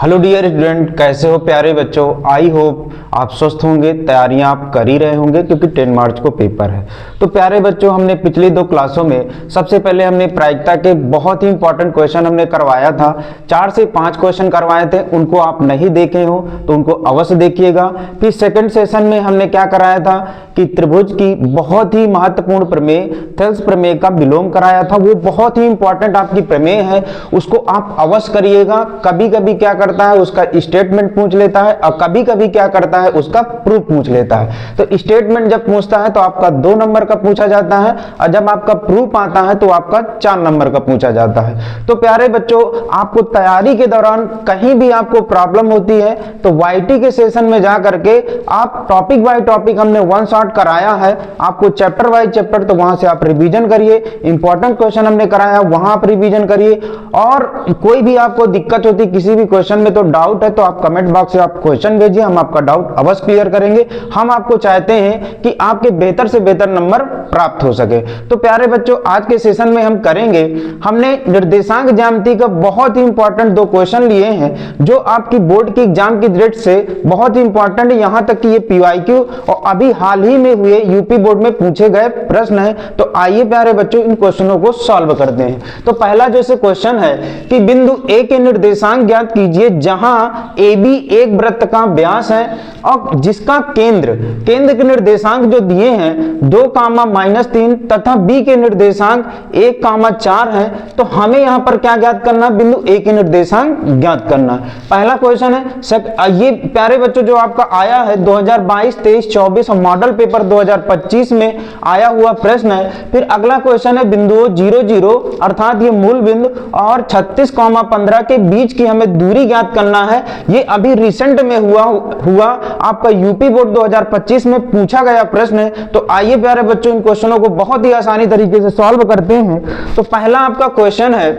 Hello dear student, कैसे हो प्यारे बच्चों। आई होप आप स्वस्थ होंगे, तैयारियां आप कर ही रहे होंगे क्योंकि 10 मार्च को पेपर है। तो प्यारे बच्चों, हमने पिछली 2 क्लासों में सबसे पहले हमने प्रायिकता के बहुत ही इंपॉर्टेंट क्वेश्चन हमने करवाया था। 4 से 5 क्वेश्चन करवाए थे, उनको आप नहीं देखे हो तो उनको अवश्य देखिएगा। फिर सेकेंड सेशन में हमने क्या कराया था कि त्रिभुज की बहुत ही महत्वपूर्ण प्रमेय थेल्स प्रमेय का विलोम कराया था। वो बहुत ही इंपॉर्टेंट आपकी प्रमेय है, उसको आप अवश्य करिएगा। कभी कभी क्या करता है उसका स्टेटमेंट पूछ लेता है और कभी कभी क्या करता है उसका प्रूफ पूछ लेता है। तो स्टेटमेंट जब पूछता है तो आपका 2 नंबर का पूछा जाता है और जब आपका प्रूफ आता है तो आपका 4 नंबर का पूछा जाता है। तो प्यारे बच्चों, आपको तैयारी के दौरान कहीं भी आपको प्रॉब्लम होती है तो वाईटी के सेशन में जा करके आप टॉपिक बाय टॉपिक हमने वन शॉट कराया है, आपको चैप्टर बाय चैप्टर, तो वहां से आप रिवीजन करिए। इंपॉर्टेंट क्वेश्चन हमने कराया वहां आप रिवीजन करिए। और कोई भी आपको दिक्कत होती किसी भी क्वेश्चन में तो डाउट है तो आप कमेंट बॉक्स से आप क्वेश्चन भेजिए, हम आपका डाउट अवश्य क्लियर करेंगे। हम आपको चाहते हैं कि आपके बेहतर से बेहतर नंबर प्राप्त हो सके। तो प्यारे बच्चों, आज के सेशन में हम करेंगे, हमने निर्देशांक ज्यामिति का बहुत ही इंपॉर्टेंट 2 क्वेश्चन लिए हैं जो आपकी बोर्ड की एग्जाम की दृष्टि से बहुत ही इंपॉर्टेंट है। यहां तक कि ये पीवाईक्यू और अभी हाल ही में हुए यूपी बोर्ड में पूछे गए प्रश्न है। तो आइए प्यारे बच्चों इन क्वेश्चनों को सॉल्व करते हैं। तो पहला जैसे क्वेश्चन है कि बिंदु ए के निर्देशांक ज्ञात कीजिए जहां ए बी एक वृत्त का व्यास है और जिसका केंद्र के निर्देशांक जो दिए हैं 2, तथा बी के निर्देशांक 1, 4 है। तो हमें यहां पर क्या ज्ञात करना, बिंदु ए के निर्देशांक ज्ञात करना। पहला क्वेश्चन है ये प्यारे बच्चों जो आपका आया है 2022, 23, 24 और मॉडल पेपर 2025 में आया हुआ प्रश्न है। फिर अगला क्वेश्चन है बिंदुओं 0, 0 अर्थात ये मूल बिंदु और 36,15 के बीच की हमें दूरी ज्ञात करना है। ये अभी रिसेंट में हुआ आपका यूपी बोर्ड 2025 में पूछा गया प्रश्न है। तो आइए प्यारे बच्चों इन क्वेश्चनों को बहुत ही आसानी तरीके से सॉल्व करते हैं। तो पहला आपका क्वेश्चन है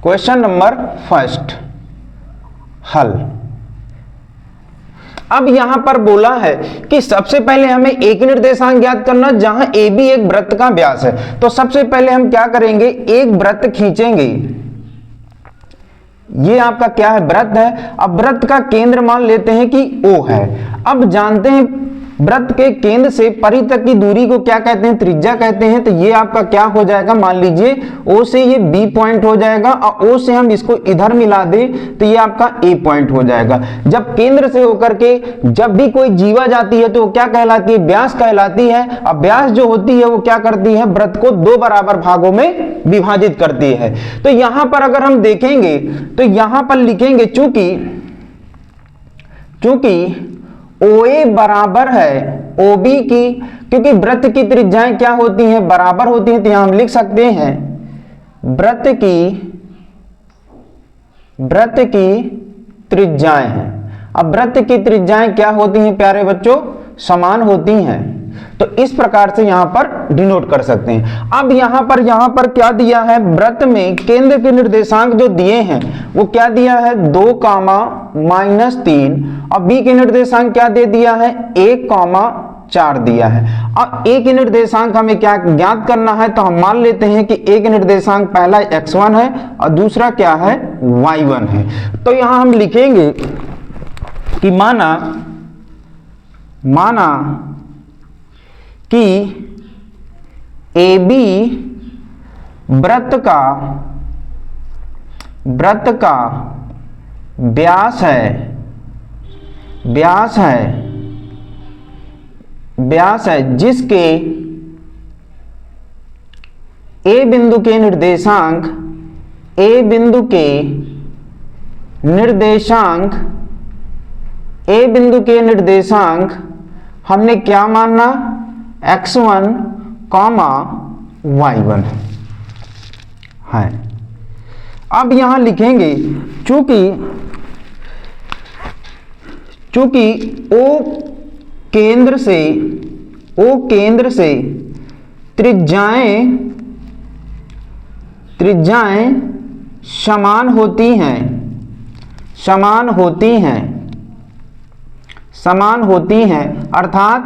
क्वेश्चन नंबर फर्स्ट, हल। अब यहां पर बोला है कि सबसे पहले हमें एक निर्देशांक ज्ञात करना जहां ए बी एक वृत्त का व्यास है। तो सबसे पहले हम क्या करेंगे, एक वृत्त खींचेंगे। ये आपका क्या है, वृत्त है। अब वृत्त का केंद्र मान लेते हैं कि O है। अब जानते हैं वृत्त के केंद्र से परि तक की दूरी को क्या कहते हैं, त्रिज्या कहते हैं। तो ये आपका क्या हो जाएगा, मान लीजिए O से ये B पॉइंट हो जाएगा और O से हम इसको इधर मिला दें तो ये आपका A पॉइंट हो जाएगा। जब केंद्र से होकर के जब भी कोई जीवा जाती है तो वो क्या कहलाती है, व्यास कहलाती है। अब व्यास जो होती है वो क्या करती है, वृत्त को 2 बराबर भागों में विभाजित करती है। तो यहां पर अगर हम देखेंगे तो यहां पर लिखेंगे चूंकि OA बराबर है OB की, क्योंकि वृत्त की त्रिज्याएं क्या होती हैं, बराबर होती हैं। तो यहां हम लिख सकते हैं वृत्त की त्रिज्याएं हैं। अब वृत्त की त्रिज्याएं क्या होती हैं प्यारे बच्चों, समान होती हैं। तो इस प्रकार से यहां पर डिनोट कर सकते हैं। अब यहां पर क्या दिया है, वृत्त में केंद्र के निर्देशांक जो दिए हैं वो क्या दिया है, 2, और बी के निर्देशांक क्या दे दिया है, 1, 4 दिया है। अब ए के निर्देशांक हमें क्या ज्ञात करना है, तो हम मान लेते हैं कि ए के निर्देशांक पहला x1 है और दूसरा क्या है, y1 है। तो यहां हम लिखेंगे कि माना कि AB वृत्त का व्यास है जिसके A बिंदु के निर्देशांक हमने क्या मानना, x1, y1 है। अब यहां लिखेंगे चूंकि O केंद्र से त्रिज्याएं समान होती हैं अर्थात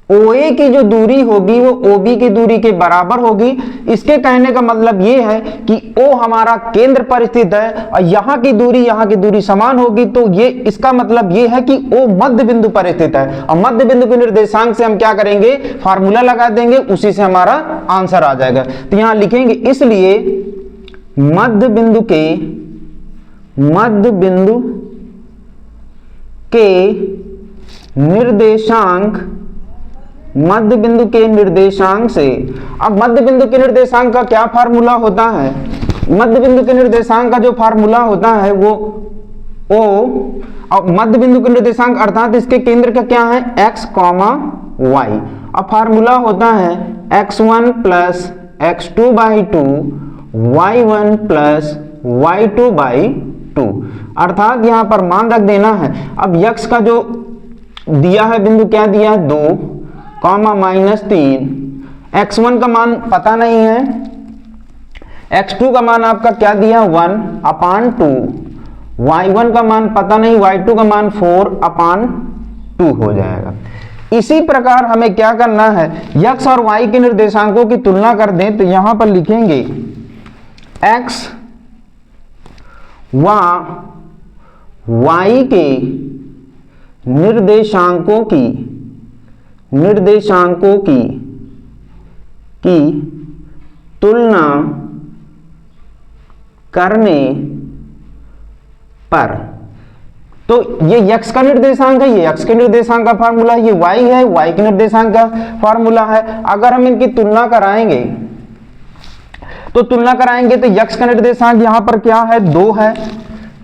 OA की जो दूरी होगी वो OB की दूरी के बराबर होगी। इसके कहने का मतलब ये है कि O हमारा केंद्र पर स्थित है और यहाँ की दूरी समान होगी, तो ये इसका मतलब ये है कि O मध्य बिंदु पर स्थित है। और मध्य बिंदु के निर्देशांक से हम क्या करेंगे, फार्मूला लगा देंगे, उसी से हमारा आंसर आ जाएगा। तो यहाँ लिखेंगे इसलिए मध्य बिंदु के निर्देशांक से, अब मध्य बिंदु के निर्देशांक का क्या फार्मूला होता है, मध्य बिंदु के निर्देशांक का जो फार्मूला होता है वो O, अब मध्य बिंदु के निर्देशांक अर्थात इसके केंद्र का क्या है, x, y। अब फार्मूला होता है x1 plus x2/2 y1 plus y2/2, अर्थात यहां पर मान रख देना है। अब x का जो दिया है बिंदु क्या दिया है, 2, -3, x1 का मान पता नहीं है, x2 का मान आपका क्या दिया 1/2, y1 का मान पता नहीं, y2 का मान 4/2 हो जाएगा। इसी प्रकार हमें क्या करना है, x और y के निर्देशांकों की तुलना कर दें तो यहां पर लिखेंगे x व y के निर्देशांकों की तुलना करने पर, तो ये x का निर्देशांक है, ये x के निर्देशांक का फार्मूला है, ये y है, y के निर्देशांक का फार्मूला है। अगर हम इनकी तुलना कराएंगे तो x का निर्देशांक यहां पर क्या है, 2 है,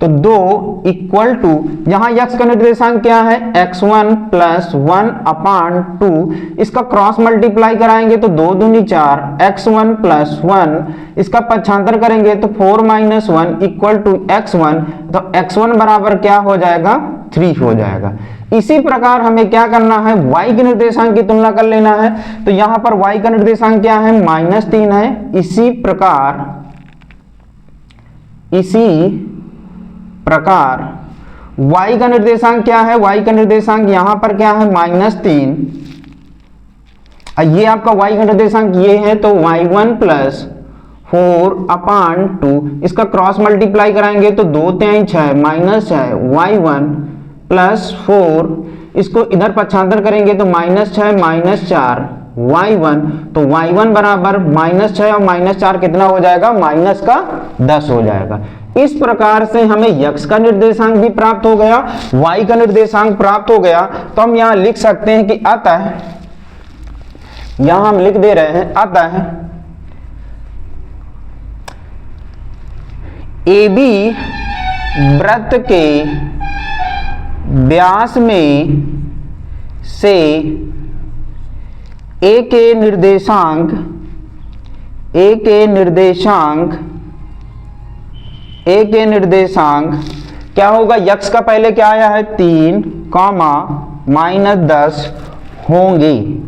तो 2 इक्वल टू यहां x का निर्देशांक क्या है, x1 प्लस 1/2, इसका क्रॉस मल्टीप्लाई कराएंगे तो 2 दूनी 4, x1 प्लस 1, इसका पक्षांतर करेंगे तो 4 - 1 इक्वल टू x1, तो x1 बराबर क्या हो जाएगा, 3 हो जाएगा। इसी प्रकार हमें क्या करना है, y के निर्देशांक की तुलना कर लेना है, तो यहां पर y का निर्देशांक क्या है, -3 है। इसी प्रकार y का निर्देशांक क्या है, y का निर्देशांक यहां पर क्या है, -3, ये आपका y का निर्देशांक ये है, तो y1 प्लस 4/2, इसका क्रॉस मल्टीप्लाई कराएंगे तो 2 × 3 = 6 -6 y1 प्लस 4, इसको इधर पक्षांतर करेंगे तो -6 - 4 y1, तो y1 बराबर -6 और -4 कितना हो जाएगा, -10 हो जाएगा। इस प्रकार से हमें x का निर्देशांक भी प्राप्त हो गया, y का निर्देशांक प्राप्त हो गया। तो हम यहां लिख सकते हैं कि अतः, यहां हम लिख दे रहे हैं अतः AB वृत्त के व्यास में से A के निर्देशांक क्या होगा, x का पहले क्या आया है, 3, -10 होंगे।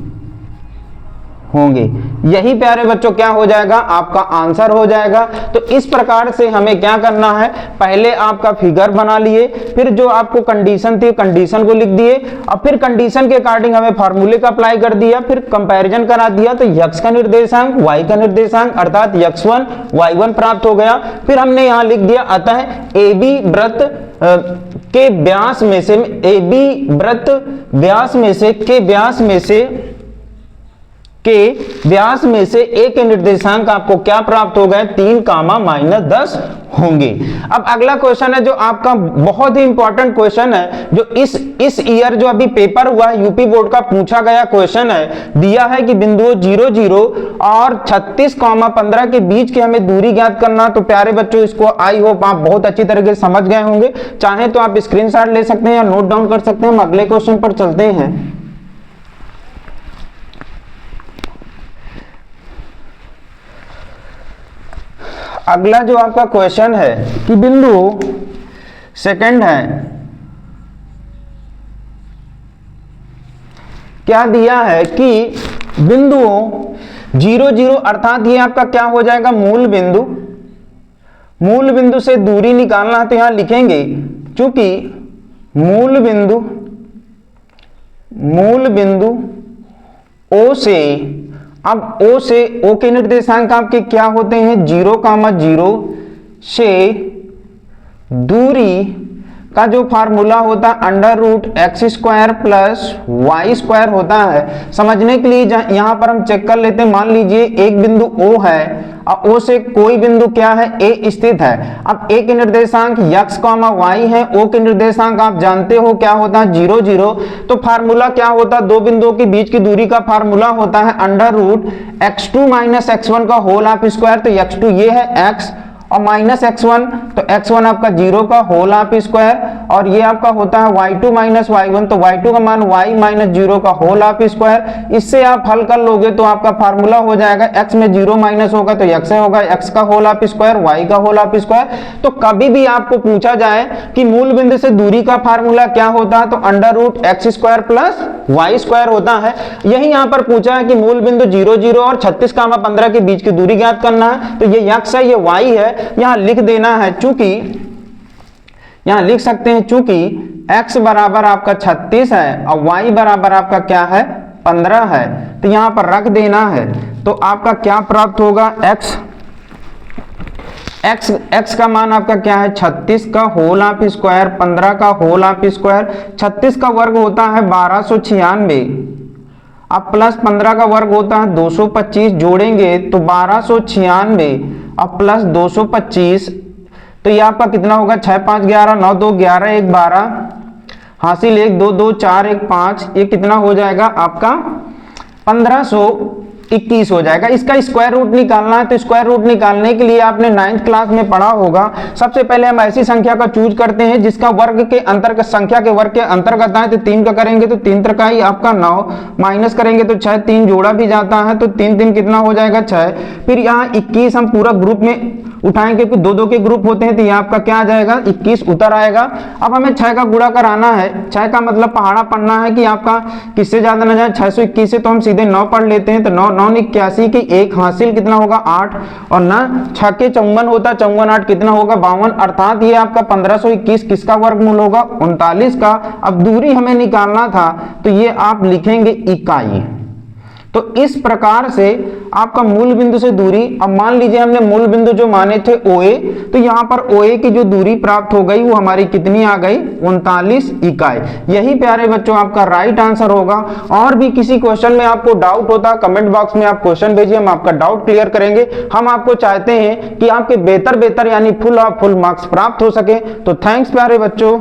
यही प्यारे बच्चों क्या हो जाएगा, आपका आंसर हो जाएगा। तो इस प्रकार से हमें क्या करना है, पहले आपका फिगर बना लिए, फिर जो आपको कंडीशन थी कंडीशन को लिख दिए, और फिर कंडीशन के अकॉर्डिंग हमें फार्मूले का अप्लाई कर दिया, फिर कंपैरिजन करा दिया, तो x का निर्देशांक y का निर्देशांक अर्थात x1 y1 प्राप्त हो गया। फिर हमने यहाँ लिख दिया अतः AB वृत्त के व्यास में से व्यास में से A के निर्देशांक आपको क्या प्राप्त हो गए, 3, -10 होंगे। अब अगला क्वेश्चन है जो आपका बहुत ही इंपॉर्टेंट क्वेश्चन है, जो इस ईयर जो अभी पेपर हुआ है यूपी बोर्ड का पूछा गया क्वेश्चन है। दिया है कि बिंदुओं 0, 0 और 36, 15 के बीच की हमें दूरी ज्ञात करना। तो प्यारे बच्चों, इसको आई होप आप बहुत अच्छी तरीके से समझ गए होंगे। चाहे तो आप स्क्रीनशॉट ले सकते हैं या नोट डाउन कर सकते हैं। हम अगले क्वेश्चन पर चलते हैं। अगला जो आपका क्वेश्चन है कि बिंदु सेकंड है, क्या दिया है कि बिंदुओं 0, 0 अर्थात ये आपका क्या हो जाएगा, मूल बिंदु से दूरी निकालना है। तो यहां लिखेंगे चूंकि मूल बिंदु ओ से, अब ओ से, ओ के निर्देशांक आपके क्या होते हैं 0,0 से दूरी का जो फार्मूला होता है √x² प्लस y² होता है। समझने के लिए यहां पर हम चेक कर लेते हैं। मान लीजिए एक बिंदु O है और O से कोई बिंदु क्या है A स्थित है। अब A के निर्देशांक x, y है, O के निर्देशांक आप जानते हो क्या होता है 0, 0। तो फार्मूला क्या होता है, दो बिंदुओं के बीच की दूरी का फार्मूला होता है √x2 - x1 का होल ऑफ स्क्वायर। तो x2 ये है x और माइनस x1, तो x1 आपका 0 का होल ऑफ स्क्वायर, और ये आपका होता है y2 - y1, तो y2 का मान y - 0 का होल ऑफ स्क्वायर। इससे आप हल कर लोगे तो आपका फार्मूला हो जाएगा x में 0 माइनस होगा तो x होगा, x का होल ऑफ स्क्वायर, y का होल ऑफ स्क्वायर। तो कभी भी आपको पूछा जाए कि मूल बिंदु से दूरी का फार्मूला क्या होता है तो √x² प्लस y² होता है। यही यहां पर पूछा है कि मूल बिंदु 0, 0 और 36,15 के बीच की दूरी ज्ञात करना है। तो ये x है, ये y है, यहां लिख देना है, चूंकि यहां लिख सकते हैं चूंकि x बराबर आपका 36 है और y बराबर आपका क्या है 15 है, तो यहां पर रख देना है। तो आपका क्या प्राप्त होगा x का मान आपका क्या है 36 का होल ऑफ स्क्वायर, 15 का होल ऑफ स्क्वायर, 36 का वर्ग होता है 1296, अब प्लस 15 का वर्ग होता है 225, जोड़ेंगे तो 1296 अब प्लस 225, तो ये आपका कितना होगा 6, 5, 11, 9, 2, 11, 1, 12, हासिल 1, 2, 2, 4, 1, 5, ये कितना हो जाएगा आपका 1521 हो जाएगा। इसका स्क्वायर रूट निकालना है, तो स्क्वायर रूट निकालने के लिए आपने 9th क्लास में पढ़ा होगा। सबसे पहले हम ऐसी संख्या का चूज करते हैं जिसका वर्ग के अंतर्गत, संख्या के वर्ग के अंतर्गत आए, तो 3 का करेंगे तो 3 त्रिकाई आपका 9, माइनस करेंगे तो 6, 3 जोड़ा भी जाता है तो 3, 3 कितना हो जाएगा 6। फिर यहाँ 21 हम पूरा ग्रुप में उठाएंगे क्योंकि 2, 2 के ग्रुप होते हैं, तो यहाँ आपका क्या आ जाएगा 21 उतर आएगा। अब हमें 6 का गुणा कराना है, 6 का मतलब पहाड़ा पढ़ना है कि आपका किससे ज्यादा ना जाए, 621 से तो हम सीधे 9 पढ़ लेते हैं, तो 9, 9, 81 की 1 हासिल कितना होगा 8, और ना 6 के 54 होता है, 54, 8 कितना होगा 52, अर्थात ये आपका 1521 किसका वर्गमूल होगा 39 का। अब दूरी हमें निकालना था तो ये आप लिखेंगे इकाई। तो इस प्रकार से आपका मूल बिंदु से दूरी, अब मान लीजिए हमने मूल बिंदु जो माने थे OA, तो यहाँ पर OA की जो दूरी प्राप्त हो गई वो हमारी कितनी आ गई 39 इकाई। यही प्यारे बच्चों आपका राइट आंसर होगा। और भी किसी क्वेश्चन में आपको डाउट होता है कमेंट बॉक्स में आप क्वेश्चन भेजिए, हम आपका डाउट क्लियर करेंगे। हम आपको चाहते हैं कि आपके बेहतर यानी फुल मार्क्स प्राप्त हो सके। तो थैंक्स प्यारे बच्चों।